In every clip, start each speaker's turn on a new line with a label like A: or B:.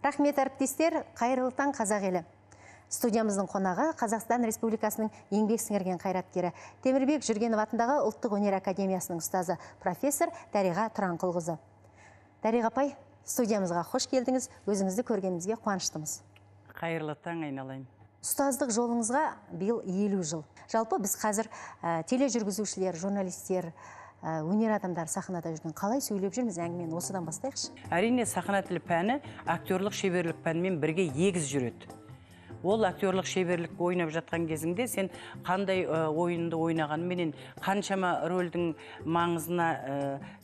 A: Рахмет, әріптестер, қайырлы таң қазақ елі. Студиямыздың қонағы Қазақстан Республикасының еңбек сіңірген қайраткері Темірбек Жүргенов атындағы Ұлттық өнер академиясының ұстазы профессор Дариға Тұранқұлқызы. Дариға апай, студиямызға қош келдіңіз, өзіңізді көргенімізге қуаныштымыз.
B: Қайырлы таң айналайын.
A: Ұстаздық жолыңызға биыл 50 жыл. Жалпы біз қазір тележүргізушілер, журналистер, өнер адамдар сахнада жүрген қалай сөйлеп жүрміз, әңгімені осыдан бастайықшы.
B: Әрине, сахна тілі пәні актерлік шеберлік пәнімен бірге егіз жүреді. Ол актерлік шеберлік ойнап жатқан кезіңде сен қандай ойынды ойнағанменен, қаншама рөлдің маңызына,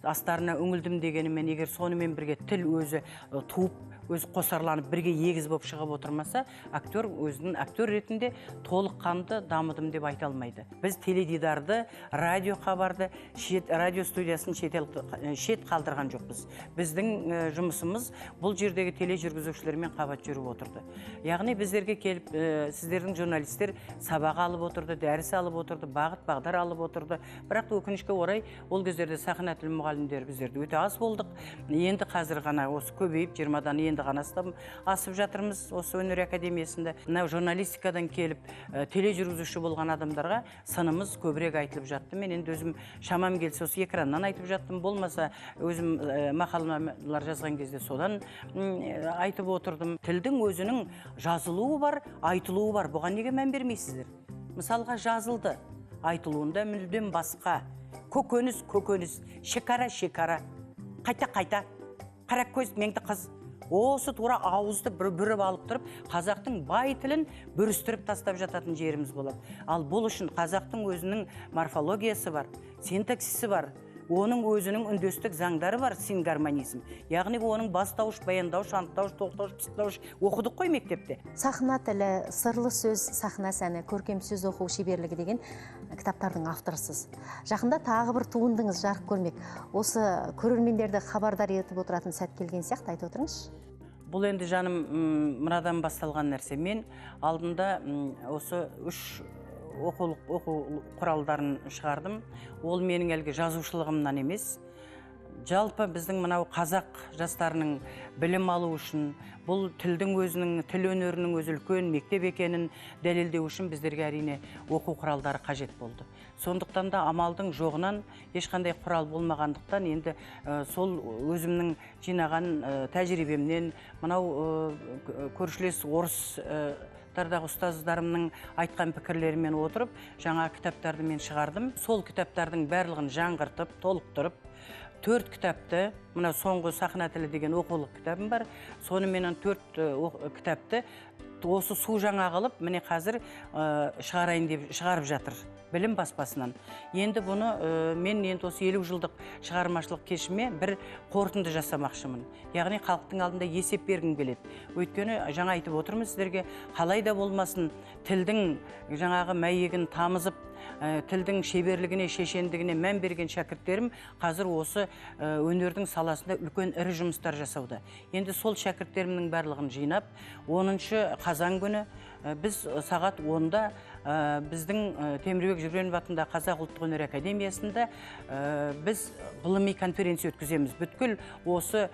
B: астарына үңілдім дегенімен, егер сонымен бірге тіл өзі туып, өзі қосарланып, бірге егіз болып шығып отырмаса, актер өзінің актер ретінде толыққанды дамыдым деп айта алмайды. Біз теледидарды, радио хабарды, радио студиясын шет қалдырған жоқпыз. Біздің жұмысымыз бұл жердегі тележүргізушілермен қабат жүріп отырды. Яғни біздерге келіп, сіздердің журналистер сабақ алып отырды, дәріс алып отырды, бағыт-бағдар алып отырды. Бірақ өкінішке орай, ол кездерде сахна тілі мұғалімдері біздерде өте аз болдық. Енді қазір ғана осы көбейіп, 20-дан енді ғана асып жатырмыз осы өнер академиясында. Мынау журналистикадан келіп, тележүргізуші болған адамдарға сынымыз көбірек айтылып жатты. Мен енді өзім шамам келсе осы экраннан айтып жаттым, болмаса өзім мақалалар жазған кезде содан айтып отырдым. Тілдің өзінің жазылуы бар, айтылуы бар. Бұған неге мән бермейсіздер? Мысалға жазылды, айтылуында мүлдем басқа. Көкөніс, шекара, қайта, қаракөз меңді қыз. Осы тура ауызды бүріп алып тұрып, қазақтың бай тілін бүрістіріп тастап жататын жеріміз болады. Ал бұл үшін қазақтың өзінің морфологиясы бар, синтаксисі бар, оның өзінің үндестік заңдары бар, сингармонизм. Яғни оның бастауыш, баяндауыш, анықтауыш, тоқтауыш, пысықтауыш оқыдық қой мектепте.
A: Сахна тілі, сырлы сөз, сахна сәні, көркем сөз оқу шеберлігі деген кітаптардың авторысыз. Жақында тағы бір туындыңыз жарық көрмек. Осы көрермендерді хабардар етіп отыратын сәт келген сияқты айтып отырыңызшы.
B: Бұл енді жаным мынадан басталған нәрсе. Мен алдында осы 3 оқу құралдарын шығардым. Ол менің әлгі жазушылығымнан емес. Жалпы біздің мынау қазақ жастарының білім алу үшін, бұл тілдің өзінің, тіл өнерінің өзі үлкен мектеп екенін дәлелдеу үшін біздерге әрине оқу құралдары қажет болды. Сондықтан да амалдың жоғынан ешқандай құрал болмағандықтан енді сол өзімнің жинаған тәжірибемнен, мынау көршілес орыс дағы ұстаздарымның айтқан пікірлерімен отырып, жаңа кітаптарды мен шығардым. Сол кітаптардың барлығын жаңғыртып, толықтырып, 4 кітапты, мына соңғы сахна тілі деген оқулық кітабым бар, сонымен 4 кітапты осы су жаңа қылып, міне қазір шығарайын деп шығарып жатыр, білім баспасынан. Енді бұны мен енді осы 50 жылдық шығармашылық кешіме бір қорытынды жасамақшымын. Яғни халықтың алдында есеп бергім келеді. Өйткені жаңа айтып отырмыз сіздерге, қалай да болмасын тілдің жаңағы мәйегін тамызып, тілдің шеберлігіне, шешендігіне мән берген шәкірттерім қазір осы өнердің саласында үлкен ірі жұмыстар жасауда. Енді сол шәкірттерімнің барлығын жинап, 10-шы қазан күні біз сағат 10-да біздің Темірбек Жүргенов атындағы Қазақ ұлттық өнер академиясында біз ғылыми конференция өткіземіз. Бүткіл осы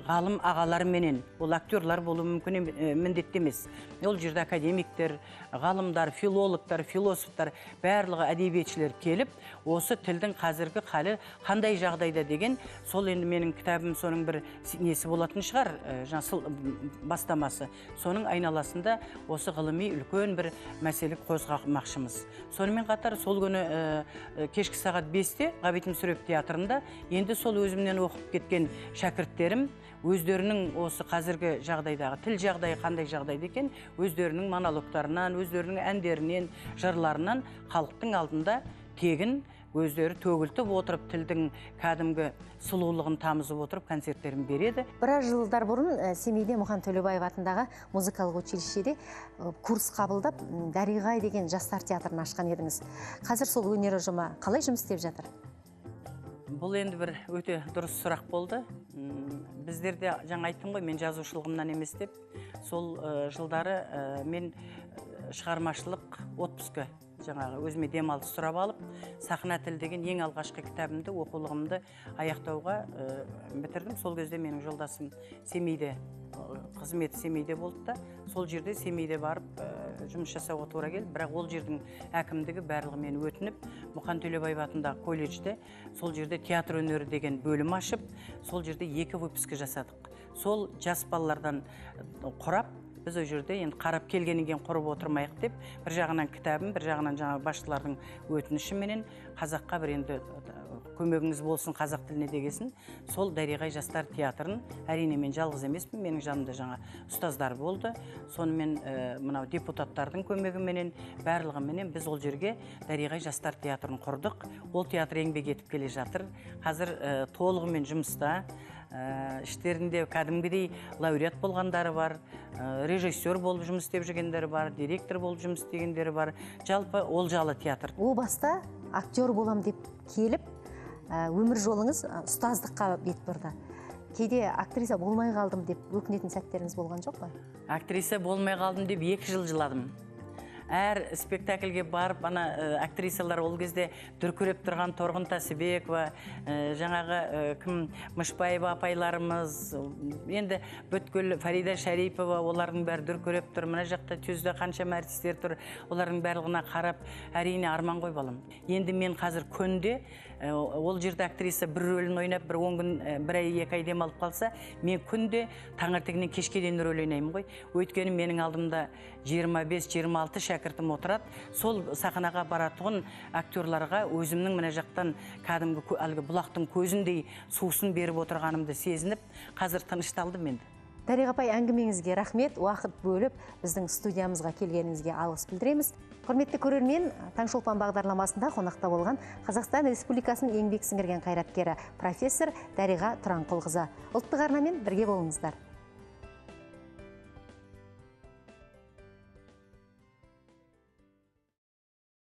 B: ғалым ағаларменен, ол актерлар болуы мүмкін міндетті емес. Ол жерде академиктер, ғалымдар, филологтар, философтар, барлығы әдебиетшілер келіп, осы тілдің қазіргі халі қандай жағдайда деген, сол енді менің кітабым соның бір несі болатын шығар, бастамасы. Соның айналасында осы ғылыми үлкен бір мәселе қозғамақшымыз. Сонымен қатар сол күні кешкі сағат 5-те Ғабит Мүсірепов театрында енді сол өзімнен оқып кеткен шәкірттерім өздерінің осы қазіргі жағдайдағы тіл жағдайы қандай жағдайда екен, өздерінің монологтарынан, өздерінің әндерінен, жырларынан халықтың алдында тегін өздері төгілтіп отырып, тілдің кәдімгі сұлулығын тамызып отырып, концерттерін береді.
A: Біраз жылдар бұрын Семейде Мұхан Төлебаев атындағы музыкалық училищеде курс қабылдап, Дариға деген жастар театрын ашқан едіңіз. Қазір сол өнер ұжымы қалай жұмыс істеп жатыр?
B: Бұл енді бір өте дұрыс сұрақ болды. Біздерде жаңа айттым ғой, мен жазушылығымнан емес деп, сол жылдары мен шығармашылық отпускі жаңағы өзіме демалыс сұрап алып, сахна тілі деген ең алғашқы кітабымды, оқулығымды аяқтауға бітірдім. Сол кезде менің жолдасым Семейде, қызметі Семейде болды да, сол жерде Семейде барып жұмыс жасауға тура келді. Бірақ ол жердің әкімдігі барлығы мені өтініп, Мұқан Төлебаев атындағы колледжде сол жерде театр өнері деген бөлім ашып, сол жерде 2 выпуск жасадық. Сол жас балалардан құрап, біз ол жерде енді қарап келгеннен құрып отырмайық деп, бір жағынан кітабым, бір жағынан жаңа басшылардың өтінішіменен қазаққа бір енді көмегіңіз болсын қазақ тіліне дегесін, сол Дариға жастар театрын, әрине мен жалғыз емеспін, менің жанымда жаңа ұстаздар болды. Сонымен мынау депутаттардың көмегіменен, барлығыменен біз ол жерге Дариға жастар театрын құрдық. Ол театр еңбек етіп келе жатыр. Қазір толығымен жұмыста. Іштерінде кәдімгідей лауреат болғандары бар, режиссер болып жұмыс істеп жүргендері бар, директор болып жұмыс істегендері бар. Жалпы олжалы театр.
A: О баста актер болам деп келіп, өмір жолыңыз ұстаздыққа бет бұрды. Кейде актриса болмай қалдым деп өкінетін сәттеріңіз болған жоқ па?
B: Актриса болмай қалдым деп 2 жыл жыладым. Әр спектакльге барып, актрисалар ол кезде дүркіреп тұрған Торғын Тасыбекова, жаңағы кім Мышбаева апайларымыз, енді бүткіл Фарида Шарипова, олардың бәрі дүркіреп тұр. Мына жақта төзде қаншама артистер тұр, олардың барлығына қарап, әрине арман ғой балам. Енді мен қазір күнде ол жерде актриса бір рөлін ойнап, бір 10 күн, бір ай, 2 ай демалып қалса, мен күнде таңертеңнен кешке дейін рөл ойнаймын ғой. Өйткені менің алдымда 25-26 шәкіртім отырады. Сол сахнаға баратұғын актерларға өзімнің мына жақтан кәдімгі әлгі бұлақтың көзіндей сусын беріп отырғанымды сезініп, қазір тынышталдым енді.
A: Дариға апай, әңгімеңізге рахмет, уақыт бөліп біздің студиямызға келгеніңізге алғыс білдіреміз. Құрметті көрермен, Таңшолпан бағдарламасында қонақта болған Қазақстан Республикасының еңбек сіңірген қайраткері профессор Дариға Тұранқұлқызы. Ұлттық арнамен бірге болыңыздар.